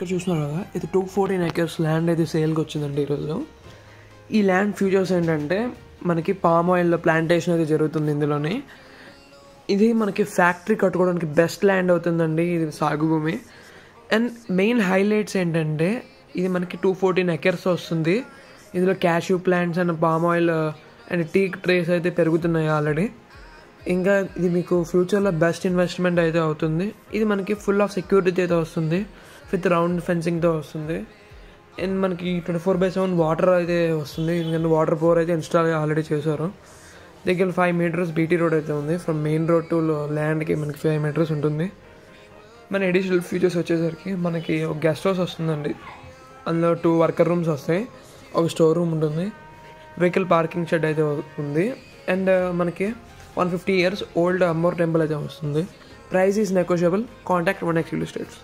ఇక్కడ చూస్తున్నారు కదా, ఇది 214 acres ల్యాండ్ అయితే సేల్కి వచ్చిందండి ఈరోజు. ఈ ల్యాండ్ ఫ్యూచర్స్ ఏంటంటే మనకి పామ్ ఆయిల్ ప్లాంటేషన్ అయితే జరుగుతుంది ఇందులోనే. ఇది మనకి ఫ్యాక్టరీ కట్టుకోవడానికి బెస్ట్ ల్యాండ్ అవుతుందండి ఇది సాగు భూమి. అండ్ మెయిన్ హైలైట్స్ ఏంటంటే ఇది మనకి 214 acres వస్తుంది. ఇందులో cashew plants and palm oil and tea trees అయితే పెరుగుతున్నాయి ఆల్రెడీ. ఇంకా ఇది మీకు ఫ్యూచర్లో బెస్ట్ ఇన్వెస్ట్మెంట్ అయితే అవుతుంది. ఇది మనకి ఫుల్ ఆఫ్ సెక్యూరిటీ అయితే వస్తుంది, విత్ రౌండ్ ఫెన్సింగ్తో వస్తుంది. అండ్ మనకి 24/7 వాటర్ అయితే వస్తుంది, ఎందుకంటే వాటర్ పవర్ అయితే ఇన్స్టాల్ ఆల్రెడీ చేశారు. దగ్గర 5 meters బీటీ రోడ్ అయితే ఉంది. ఫ్రమ్ మెయిన్ రోడ్ టు ల్యాండ్కి మనకి 5 meters ఉంటుంది. మన అడిషనల్ ఫీచర్స్ వచ్చేసరికి మనకి ఒక గెస్ట్ హౌస్ వస్తుందండి, అందులో 2 worker rooms వస్తాయి, ఒక స్టోర్ రూమ్ ఉంటుంది, వెహికల్ పార్కింగ్ షెడ్ అయితే ఉంది. అండ్ మనకి 150 years ఓల్డ్ అమ్మోర్ టెంపుల్ అయితే వస్తుంది. Price is negotiable. Contact 1x Real Estates.